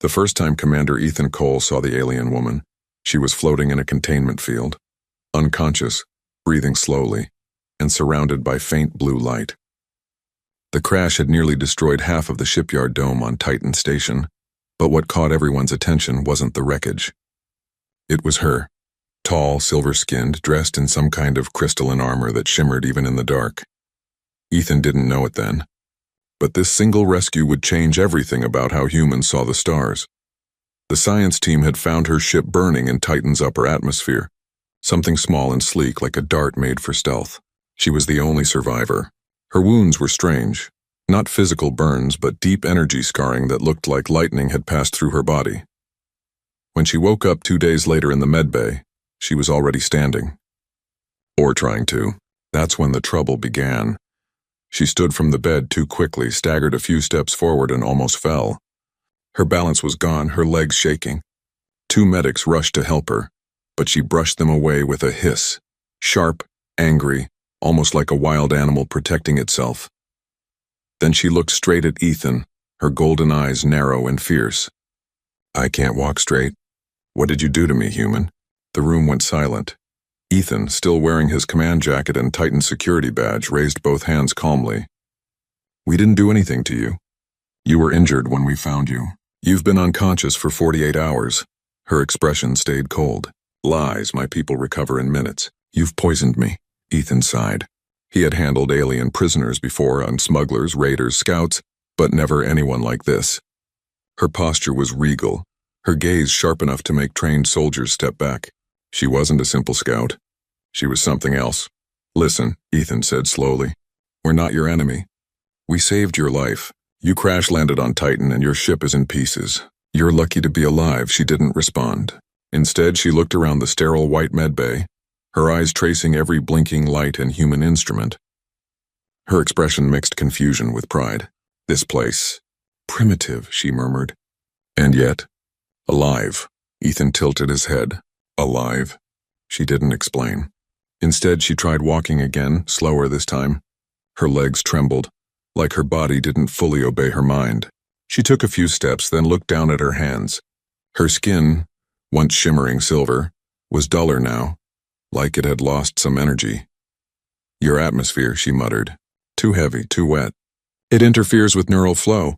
The first time Commander Ethan Cole saw the alien woman, she was floating in a containment field, unconscious, breathing slowly, and surrounded by faint blue light. The crash had nearly destroyed half of the shipyard dome on Titan Station, but what caught everyone's attention wasn't the wreckage. It was her, tall, silver-skinned, dressed in some kind of crystalline armor that shimmered even in the dark. Ethan didn't know it then, but this single rescue would change everything about how humans saw the stars. The science team had found her ship burning in Titan's upper atmosphere, something small and sleek like a dart made for stealth. She was the only survivor. Her wounds were strange, not physical burns but deep energy scarring that looked like lightning had passed through her body. When she woke up 2 days later in the medbay, she was already standing. Or trying to. That's when the trouble began. She stood from the bed too quickly, staggered a few steps forward and almost fell. Her balance was gone, her legs shaking. 2 medics rushed to help her, but she brushed them away with a hiss, sharp, angry, almost like a wild animal protecting itself. Then she looked straight at Ethan, her golden eyes narrow and fierce. "I can't walk straight. What did you do to me, human?" The room went silent. Ethan, still wearing his command jacket and Titan security badge, raised both hands calmly. "We didn't do anything to you. You were injured when we found you. You've been unconscious for 48 hours. Her expression stayed cold. "Lies, my people recover in minutes. You've poisoned me," Ethan sighed. He had handled alien prisoners before on smugglers, raiders, scouts, but never anyone like this. Her posture was regal, her gaze sharp enough to make trained soldiers step back. She wasn't a simple scout. She was something else. "Listen," Ethan said slowly. "We're not your enemy. We saved your life. You crash-landed on Titan and your ship is in pieces. You're lucky to be alive." She didn't respond. Instead, she looked around the sterile white medbay, her eyes tracing every blinking light and human instrument. Her expression mixed confusion with pride. "This place. Primitive," she murmured. "And yet, alive." Ethan tilted his head. "Alive?" She didn't explain. Instead, she tried walking again, slower this time. Her legs trembled, like her body didn't fully obey her mind. She took a few steps, then looked down at her hands. Her skin, once shimmering silver, was duller now, like it had lost some energy. "Your atmosphere," she muttered. "Too heavy, too wet. It interferes with neural flow."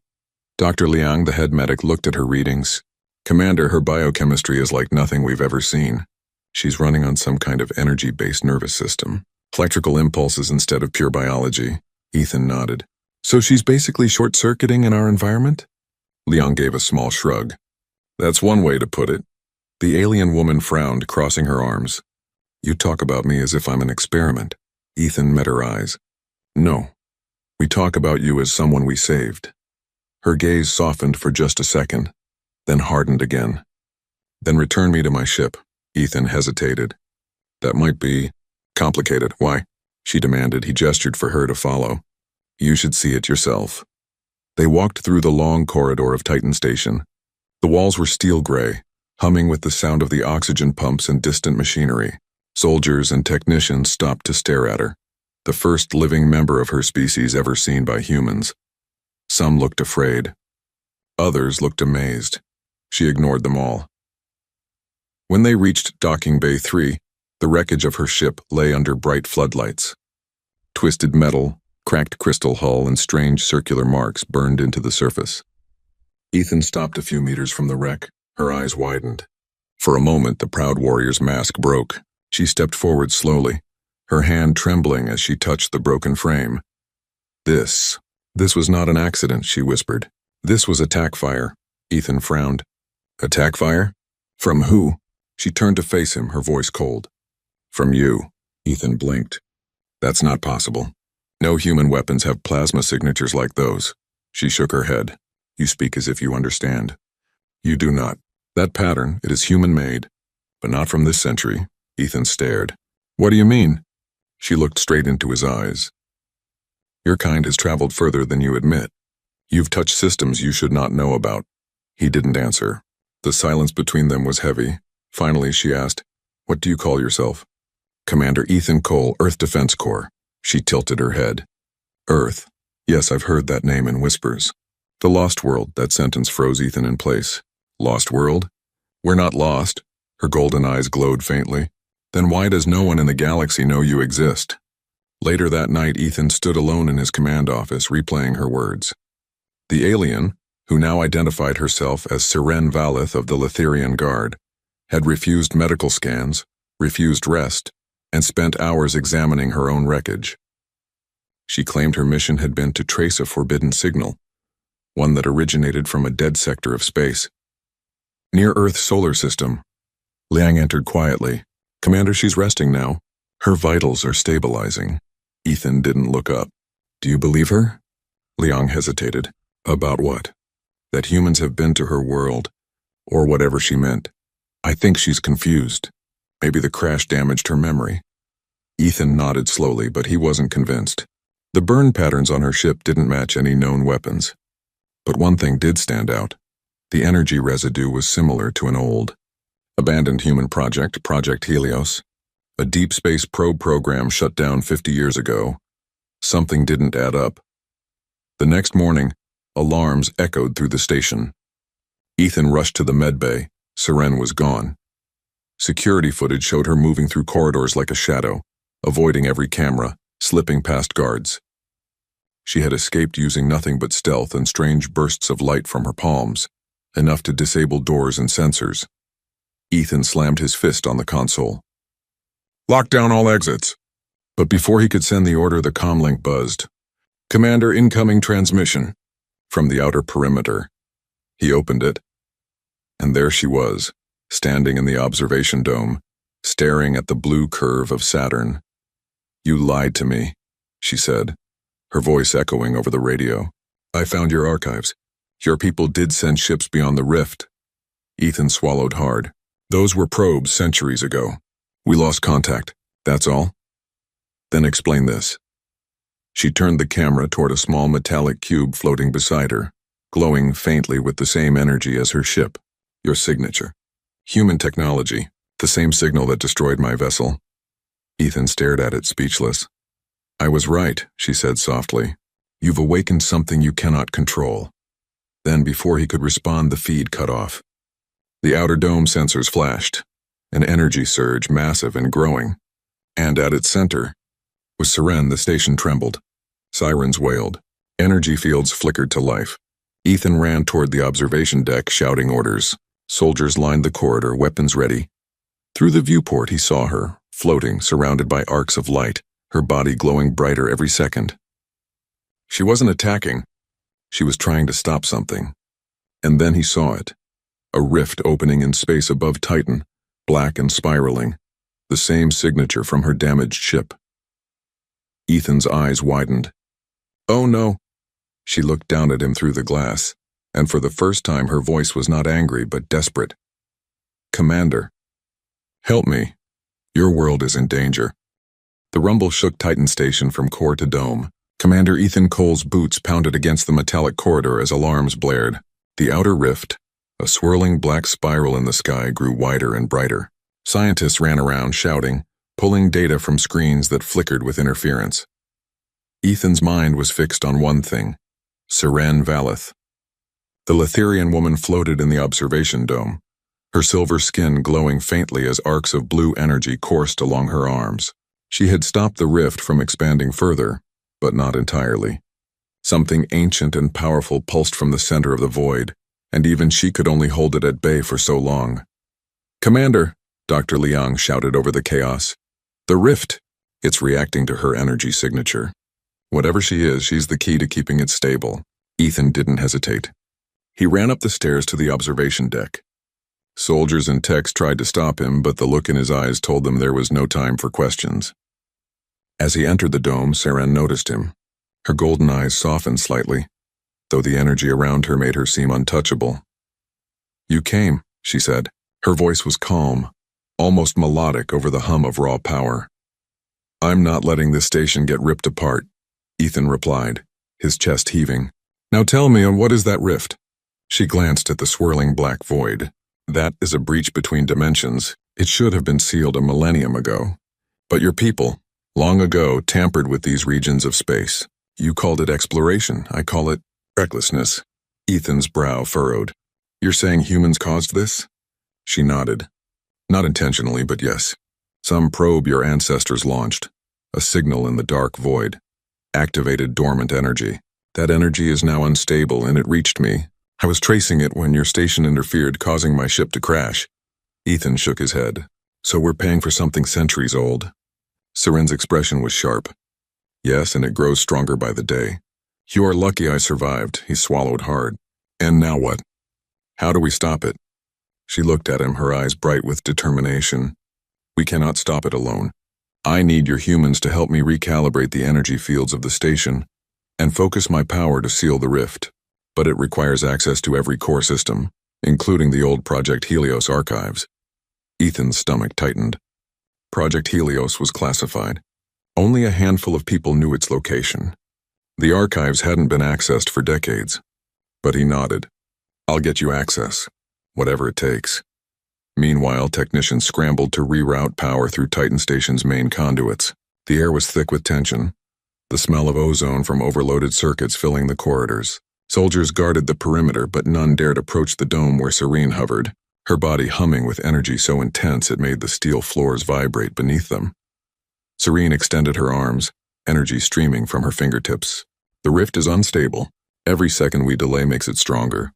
Dr. Liang, the head medic, looked at her readings. "Commander, her biochemistry is like nothing we've ever seen. She's running on some kind of energy-based nervous system. Electrical impulses instead of pure biology." Ethan nodded. "So she's basically short-circuiting in our environment?" Liang gave a small shrug. "That's one way to put it." The alien woman frowned, crossing her arms. "You talk about me as if I'm an experiment." Ethan met her eyes. "No. We talk about you as someone we saved." Her gaze softened for just a second, then hardened again. "Then return me to my ship." Ethan hesitated. "That might be complicated." "Why?" she demanded. He gestured for her to follow. "You should see it yourself." They walked through the long corridor of Titan Station. The walls were steel gray, humming with the sound of the oxygen pumps and distant machinery. Soldiers and technicians stopped to stare at her, the first living member of her species ever seen by humans. Some looked afraid. Others looked amazed. She ignored them all. When they reached Docking Bay 3, the wreckage of her ship lay under bright floodlights. Twisted metal, cracked crystal hull, and strange circular marks burned into the surface. Ethan stopped a few meters from the wreck. Her eyes widened. For a moment, the proud warrior's mask broke. She stepped forward slowly, her hand trembling as she touched the broken frame. This was not an accident," she whispered. "This was attack fire." Ethan frowned. "Attack fire? From who?" She turned to face him, her voice cold. "From you." Ethan blinked. "That's not possible. No human weapons have plasma signatures like those." She shook her head. "You speak as if you understand." "You do not. That pattern, it is human-made, but not from this century." Ethan stared. "What do you mean?" She looked straight into his eyes. "Your kind has traveled further than you admit. You've touched systems you should not know about." He didn't answer. The silence between them was heavy. Finally, she asked, "What do you call yourself?" "Commander Ethan Cole, Earth Defense Corps." She tilted her head. "Earth? Yes, I've heard that name in whispers." The Lost World, that sentence froze Ethan in place. Lost world? We're not lost. Her golden eyes glowed faintly. Then why does no one in the galaxy know you exist? Later that night, Ethan stood alone in his command office, replaying her words. The alien, who now identified herself as Seren Valith of the Lithirian Guard, had refused medical scans, refused rest, and spent hours examining her own wreckage. She claimed her mission had been to trace a forbidden signal, one that originated from a dead sector of space. Near Earth's solar system, Liang entered quietly. Commander, she's resting now. Her vitals are stabilizing. Ethan didn't look up. Do you believe her? Liang hesitated. About what? That humans have been to her world, or whatever she meant. I think she's confused. Maybe the crash damaged her memory. Ethan nodded slowly, but he wasn't convinced. The burn patterns on her ship didn't match any known weapons. But one thing did stand out. The energy residue was similar to an old, abandoned human project, Project Helios. A deep space probe program shut down 50 years ago. Something didn't add up. The next morning, alarms echoed through the station. Ethan rushed to the medbay. Seren was gone. Security footage showed her moving through corridors like a shadow, avoiding every camera, slipping past guards. She had escaped using nothing but stealth and strange bursts of light from her palms, enough to disable doors and sensors. Ethan slammed his fist on the console. Lock down all exits. But before he could send the order, the comlink buzzed. Commander, incoming transmission. From the outer perimeter. He opened it, and there she was, standing in the observation dome, staring at the blue curve of Saturn. You lied to me, she said, her voice echoing over the radio. I found your archives. Your people did send ships beyond the rift. Ethan swallowed hard. Those were probes centuries ago. We lost contact, that's all. Then explain this. She turned the camera toward a small metallic cube floating beside her, glowing faintly with the same energy as her ship. Your signature. Human technology, the same signal that destroyed my vessel. Ethan stared at it, speechless. I was right, she said softly. You've awakened something you cannot control. Then, before he could respond, the feed cut off. The outer dome sensors flashed, an energy surge massive and growing. And at its center was Seren. The station trembled. Sirens wailed. Energy fields flickered to life. Ethan ran toward the observation deck, shouting orders. Soldiers lined the corridor, weapons ready. Through the viewport, he saw her, floating, surrounded by arcs of light, her body glowing brighter every second. She wasn't attacking. She was trying to stop something. And then he saw it. A rift opening in space above Titan, black and spiraling, the same signature from her damaged ship. Ethan's eyes widened. Oh no. She looked down at him through the glass, and for the first time her voice was not angry but desperate. Commander, help me. Your world is in danger. The rumble shook Titan Station from core to dome. Commander Ethan Cole's boots pounded against the metallic corridor as alarms blared. The outer rift, a swirling black spiral in the sky, grew wider and brighter. Scientists ran around shouting, pulling data from screens that flickered with interference. Ethan's mind was fixed on one thing, Seren Valith. The Lithirian woman floated in the observation dome, her silver skin glowing faintly as arcs of blue energy coursed along her arms. She had stopped the rift from expanding further, but not entirely. Something ancient and powerful pulsed from the center of the void, and even she could only hold it at bay for so long. Commander, Dr. Liang shouted over the chaos. The rift. It's reacting to her energy signature. Whatever she is, she's the key to keeping it stable. Ethan didn't hesitate. He ran up the stairs to the observation deck. Soldiers and techs tried to stop him, but the look in his eyes told them there was no time for questions. As he entered the dome, Seren noticed him. Her golden eyes softened slightly, though the energy around her made her seem untouchable. You came, she said. Her voice was calm, almost melodic over the hum of raw power. I'm not letting this station get ripped apart, Ethan replied, his chest heaving. Now tell me, what is that rift? She glanced at the swirling black void. That is a breach between dimensions. It should have been sealed a millennium ago. But your people, long ago, tampered with these regions of space. You called it exploration. I call it recklessness. Ethan's brow furrowed. You're saying humans caused this? She nodded. Not intentionally, but yes. Some probe your ancestors launched. A signal in the dark void. Activated dormant energy. That energy is now unstable and it reached me. I was tracing it when your station interfered, causing my ship to crash. Ethan shook his head. So we're paying for something centuries old? Seren's expression was sharp. Yes, and it grows stronger by the day. You are lucky I survived, he swallowed hard. And now what? How do we stop it? She looked at him, her eyes bright with determination. We cannot stop it alone. I need your humans to help me recalibrate the energy fields of the station and focus my power to seal the rift. But it requires access to every core system, including the old Project Helios archives. Ethan's stomach tightened. Project Helios was classified. Only a handful of people knew its location. The archives hadn't been accessed for decades. But he nodded. I'll get you access, whatever it takes. Meanwhile, technicians scrambled to reroute power through Titan Station's main conduits. The air was thick with tension, the smell of ozone from overloaded circuits filling the corridors. Soldiers guarded the perimeter, but none dared approach the dome where Serene hovered, her body humming with energy so intense it made the steel floors vibrate beneath them. Serene extended her arms, energy streaming from her fingertips. The rift is unstable. Every second we delay makes it stronger.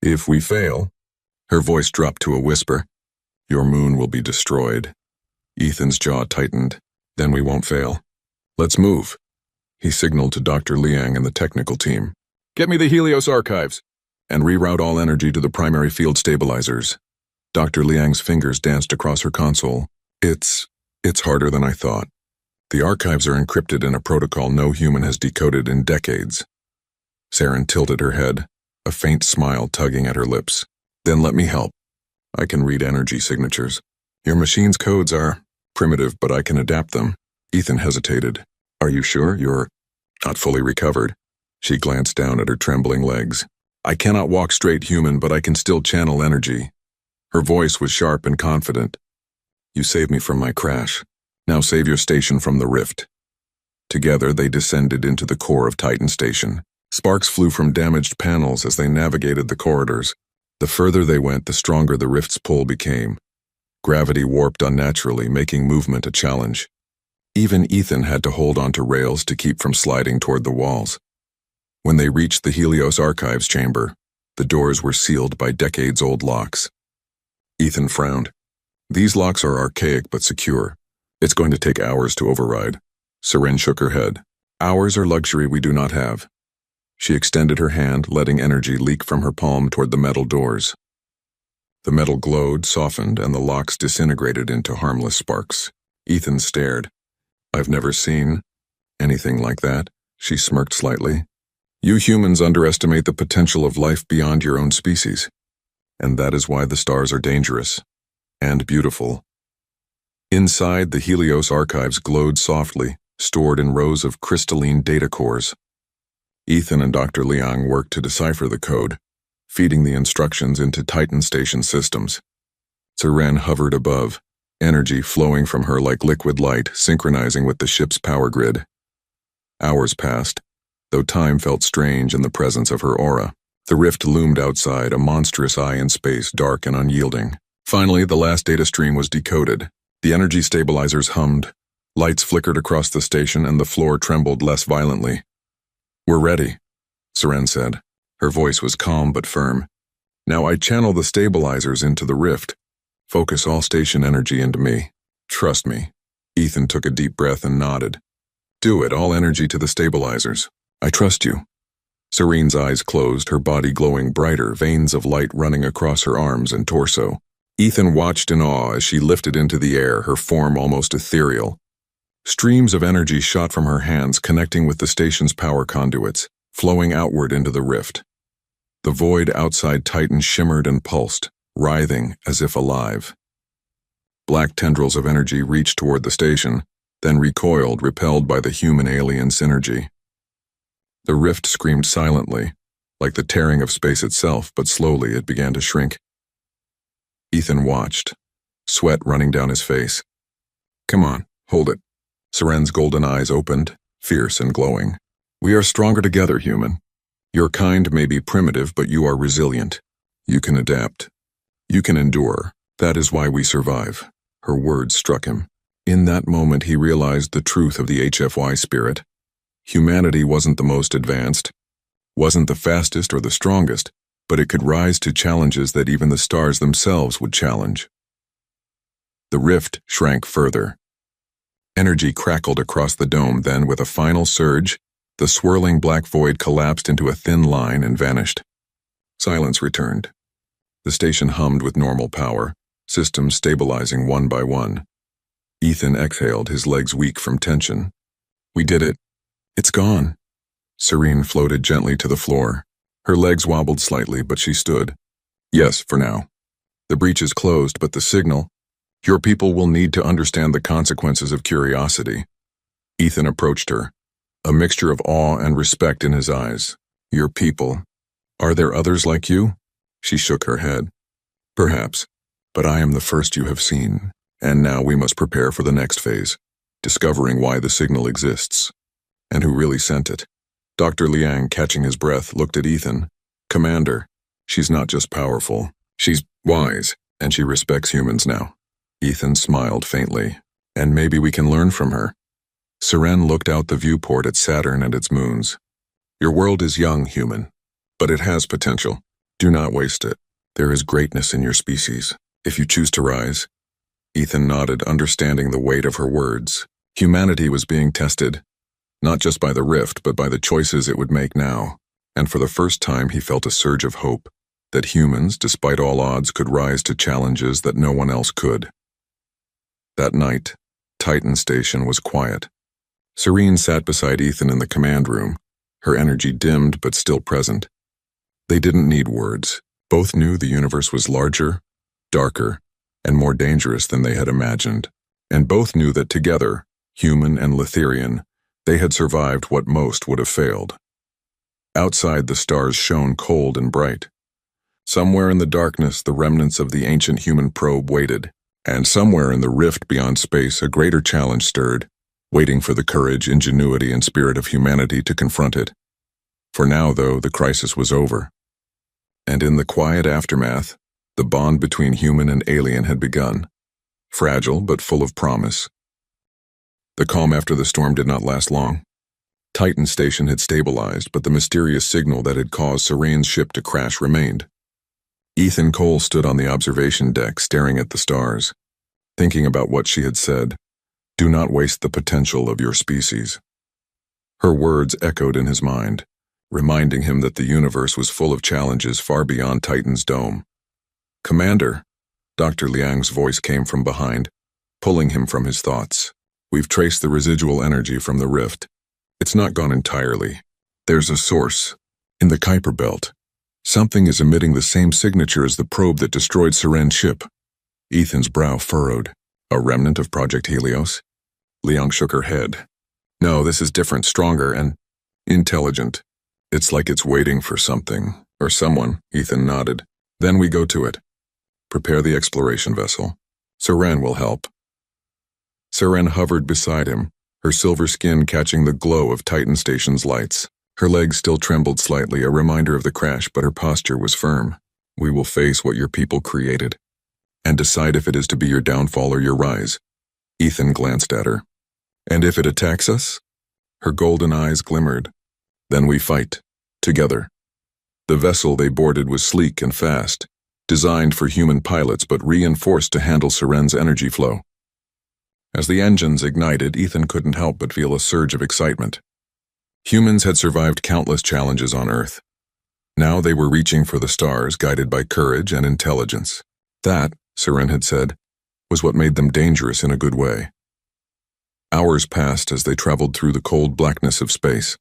If we fail, her voice dropped to a whisper, your moon will be destroyed. Ethan's jaw tightened. Then we won't fail. Let's move. He signaled to Dr. Liang and the technical team. Get me the Helios archives, and reroute all energy to the primary field stabilizers. Dr. Liang's fingers danced across her console. It's harder than I thought. The archives are encrypted in a protocol no human has decoded in decades. Saren tilted her head, a faint smile tugging at her lips. Then let me help. I can read energy signatures. Your machine's codes are primitive, but I can adapt them. Ethan hesitated. Are you sure you're not fully recovered? She glanced down at her trembling legs. I cannot walk straight human, but I can still channel energy. Her voice was sharp and confident. You saved me from my crash. Now save your station from the rift. Together they descended into the core of Titan Station. Sparks flew from damaged panels as they navigated the corridors. The further they went, the stronger the rift's pull became. Gravity warped unnaturally, making movement a challenge. Even Ethan had to hold onto rails to keep from sliding toward the walls. When they reached the Helios archives chamber, the doors were sealed by decades-old locks. Ethan frowned. These locks are archaic but secure. It's going to take hours to override. Seren shook her head. Hours are luxury we do not have. She extended her hand, letting energy leak from her palm toward the metal doors. The metal glowed, softened, and the locks disintegrated into harmless sparks. Ethan stared. I've never seen anything like that, she smirked slightly. You humans underestimate the potential of life beyond your own species. And that is why the stars are dangerous. And beautiful. Inside, the Helios archives glowed softly, stored in rows of crystalline data cores. Ethan and Dr. Liang worked to decipher the code, feeding the instructions into Titan Station systems. Seren hovered above, energy flowing from her like liquid light, synchronizing with the ship's power grid. Hours passed, though time felt strange in the presence of her aura. The rift loomed outside, a monstrous eye in space, dark and unyielding. Finally, the last data stream was decoded. The energy stabilizers hummed. Lights flickered across the station and the floor trembled less violently. We're ready, Seren said. Her voice was calm but firm. Now I channel the stabilizers into the rift. Focus all station energy into me. Trust me. Ethan took a deep breath and nodded. Do it, all energy to the stabilizers. I trust you. Serene's eyes closed, her body glowing brighter, veins of light running across her arms and torso. Ethan watched in awe as she lifted into the air, her form almost ethereal. Streams of energy shot from her hands, connecting with the station's power conduits, flowing outward into the rift. The void outside Titan shimmered and pulsed, writhing as if alive. Black tendrils of energy reached toward the station, then recoiled, repelled by the human-alien synergy. The rift screamed silently, like the tearing of space itself, but slowly it began to shrink. Ethan watched, sweat running down his face. Come on, hold it. Seren's golden eyes opened, fierce and glowing. We are stronger together, human. Your kind may be primitive, but you are resilient. You can adapt. You can endure. That is why we survive. Her words struck him. In that moment he realized the truth of the HFY spirit. Humanity wasn't the most advanced, wasn't the fastest or the strongest, but it could rise to challenges that even the stars themselves would challenge. The rift shrank further. Energy crackled across the dome, then with a final surge, the swirling black void collapsed into a thin line and vanished. Silence returned. The station hummed with normal power, systems stabilizing one by one. Ethan exhaled, his legs weak from tension. We did it. It's gone. Serene floated gently to the floor. Her legs wobbled slightly, but she stood. Yes, for now. The breach is closed, but the signal. Your people will need to understand the consequences of curiosity. Ethan approached her, a mixture of awe and respect in his eyes. Your people. Are there others like you? She shook her head. Perhaps, but I am the first you have seen, and now we must prepare for the next phase, discovering why the signal exists, and who really sent it. Dr. Liang, catching his breath, looked at Ethan. Commander, she's not just powerful, she's wise, and she respects humans now. Ethan smiled faintly. And maybe we can learn from her. Seren looked out the viewport at Saturn and its moons. Your world is young, human, but it has potential. Do not waste it. There is greatness in your species, if you choose to rise. Ethan nodded, understanding the weight of her words. Humanity was being tested, not just by the rift, but by the choices it would make now. And for the first time he felt a surge of hope, that humans, despite all odds, could rise to challenges that no one else could. That night, Titan Station was quiet. Serene sat beside Ethan in the command room, her energy dimmed but still present. They didn't need words. Both knew the universe was larger, darker, and more dangerous than they had imagined. And both knew that together, human and Letherian, they had survived what most would have failed. Outside, the stars shone cold and bright. Somewhere in the darkness, the remnants of the ancient human probe waited, and somewhere in the rift beyond space, a greater challenge stirred, waiting for the courage, ingenuity, and spirit of humanity to confront it. For now, though, the crisis was over. And in the quiet aftermath, the bond between human and alien had begun, fragile but full of promise. The calm after the storm did not last long. Titan Station had stabilized, but the mysterious signal that had caused Serene's ship to crash remained. Ethan Cole stood on the observation deck, staring at the stars, thinking about what she had said. Do not waste the potential of your species. Her words echoed in his mind, reminding him that the universe was full of challenges far beyond Titan's dome. Commander, Dr. Liang's voice came from behind, pulling him from his thoughts. We've traced the residual energy from the rift. It's not gone entirely. There's a source. In the Kuiper Belt. Something is emitting the same signature as the probe that destroyed Seren's ship. Ethan's brow furrowed. A remnant of Project Helios? Liang shook her head. No, this is different, stronger, and intelligent. It's like it's waiting for something, or someone, Ethan nodded. Then we go to it. Prepare the exploration vessel. Seren will help. Seren hovered beside him, her silver skin catching the glow of Titan Station's lights. Her legs still trembled slightly, a reminder of the crash, but her posture was firm. We will face what your people created, and decide if it is to be your downfall or your rise. Ethan glanced at her. And if it attacks us? Her golden eyes glimmered. Then we fight, together. The vessel they boarded was sleek and fast, designed for human pilots but reinforced to handle Seren's energy flow. As the engines ignited, Ethan couldn't help but feel a surge of excitement. Humans had survived countless challenges on Earth. Now they were reaching for the stars, guided by courage and intelligence. That, Seren had said, was what made them dangerous in a good way. Hours passed as they traveled through the cold blackness of space.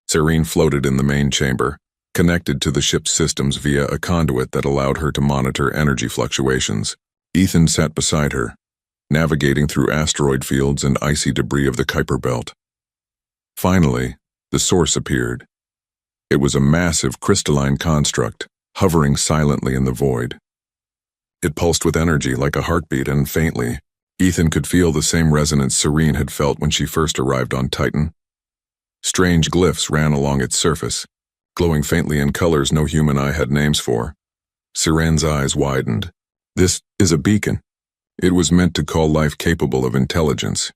Serene floated in the main chamber, connected to the ship's systems via a conduit that allowed her to monitor energy fluctuations. Ethan sat beside her, navigating through asteroid fields and icy debris of the Kuiper Belt. Finally, the source appeared. It was a massive crystalline construct, hovering silently in the void. It pulsed with energy like a heartbeat, and faintly, Ethan could feel the same resonance Serene had felt when she first arrived on Titan. Strange glyphs ran along its surface, glowing faintly in colors no human eye had names for. Seren's eyes widened. This is a beacon. It was meant to call life capable of intelligence.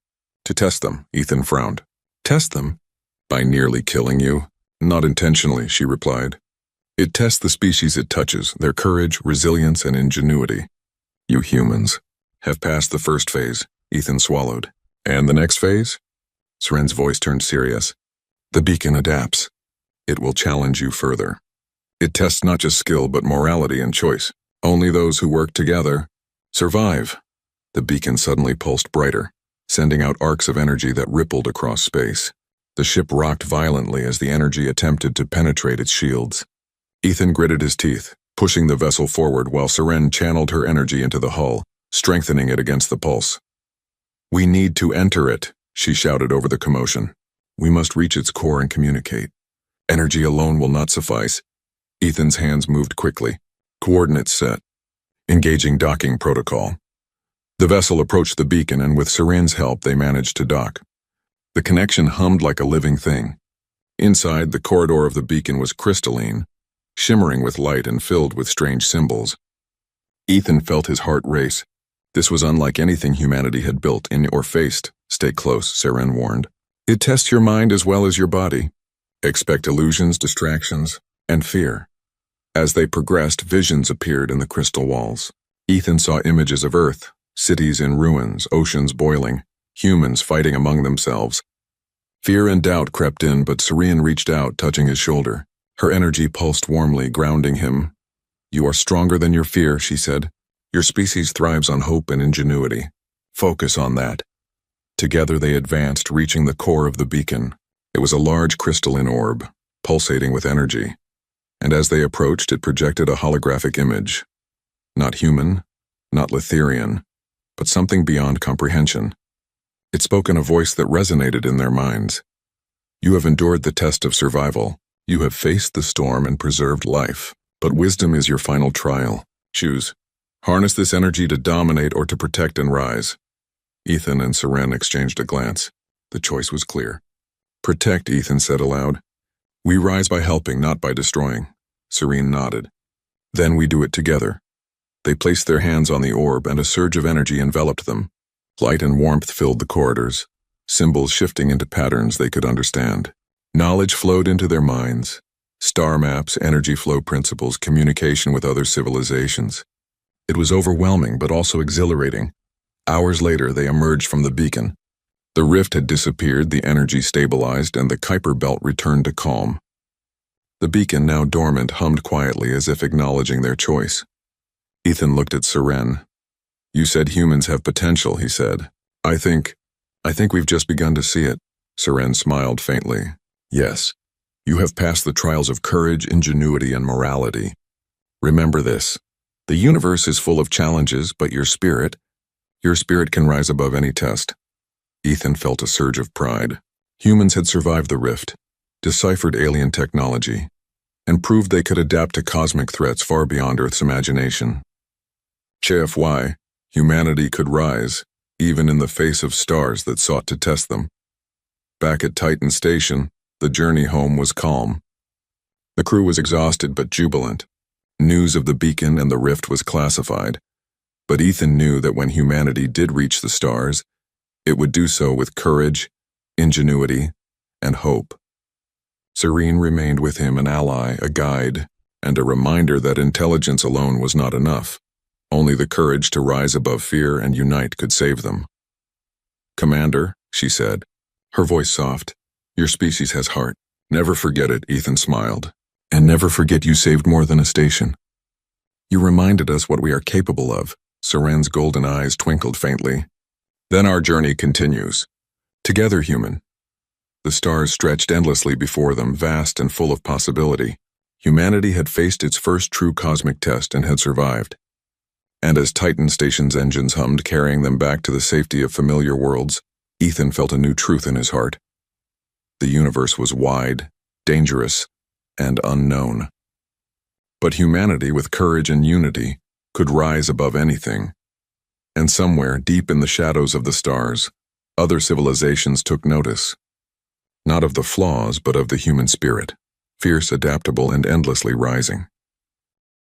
To test them, Ethan frowned. Test them? By nearly killing you? Not intentionally, she replied. It tests the species it touches, their courage, resilience, and ingenuity. You humans have passed the first phase, Ethan swallowed. And the next phase? Seren's voice turned serious. The beacon adapts. It will challenge you further. It tests not just skill, but morality and choice. Only those who work together survive. The beacon suddenly pulsed brighter, sending out arcs of energy that rippled across space. The ship rocked violently as the energy attempted to penetrate its shields. Ethan gritted his teeth, pushing the vessel forward while Seren channeled her energy into the hull, strengthening it against the pulse. We need to enter it, she shouted over the commotion. We must reach its core and communicate. Energy alone will not suffice. Ethan's hands moved quickly. Coordinates set. Engaging docking protocol. The vessel approached the beacon, and with Seren's help they managed to dock. The connection hummed like a living thing. Inside, the corridor of the beacon was crystalline, shimmering with light and filled with strange symbols. Ethan felt his heart race. This was unlike anything humanity had built in or faced. Stay close, Seren warned. It tests your mind as well as your body. Expect illusions, distractions, and fear. As they progressed, visions appeared in the crystal walls. Ethan saw images of Earth, cities in ruins, oceans boiling, humans fighting among themselves. Fear and doubt crept in, but Seren reached out, touching his shoulder. Her energy pulsed warmly, grounding him. You are stronger than your fear, she said. Your species thrives on hope and ingenuity. Focus on that. Together they advanced, reaching the core of the beacon. It was a large crystalline orb, pulsating with energy. And as they approached, it projected a holographic image. Not human, not Letherian, but something beyond comprehension. It spoke in a voice that resonated in their minds. You have endured the test of survival. You have faced the storm and preserved life. But wisdom is your final trial. Choose. Harness this energy to dominate or to protect and rise. Ethan and Seren exchanged a glance. The choice was clear. Protect, Ethan said aloud. We rise by helping, not by destroying. Seren nodded. Then we do it together. They placed their hands on the orb, and a surge of energy enveloped them. Light and warmth filled the corridors, symbols shifting into patterns they could understand. Knowledge flowed into their minds. Star maps, energy flow principles, communication with other civilizations. It was overwhelming, but also exhilarating. Hours later, they emerged from the beacon. The rift had disappeared, the energy stabilized, and the Kuiper belt returned to calm. The beacon, now dormant, hummed quietly as if acknowledging their choice. Ethan looked at Seren. You said humans have potential, he said. I think we've just begun to see it. Seren smiled faintly. Yes. You have passed the trials of courage, ingenuity, and morality. Remember this. The universe is full of challenges, but your spirit can rise above any test. Ethan felt a surge of pride. Humans had survived the rift, deciphered alien technology, and proved they could adapt to cosmic threats far beyond Earth's imagination. HFY, humanity could rise, even in the face of stars that sought to test them. Back at Titan Station, the journey home was calm. The crew was exhausted but jubilant. News of the beacon and the rift was classified, but Ethan knew that when humanity did reach the stars, it would do so with courage, ingenuity, and hope. Seren remained with him, an ally, a guide, and a reminder that intelligence alone was not enough. Only the courage to rise above fear and unite could save them. Commander, she said, her voice soft, your species has heart. Never forget it, Ethan smiled. And never forget you saved more than a station. You reminded us what we are capable of. Seren's golden eyes twinkled faintly. Then our journey continues. Together, human. The stars stretched endlessly before them, vast and full of possibility. Humanity had faced its first true cosmic test and had survived. And as Titan Station's engines hummed, carrying them back to the safety of familiar worlds, Ethan felt a new truth in his heart. The universe was wide, dangerous, and unknown. But humanity, with courage and unity, could rise above anything. And somewhere, deep in the shadows of the stars, other civilizations took notice. Not of the flaws, but of the human spirit, fierce, adaptable, and endlessly rising.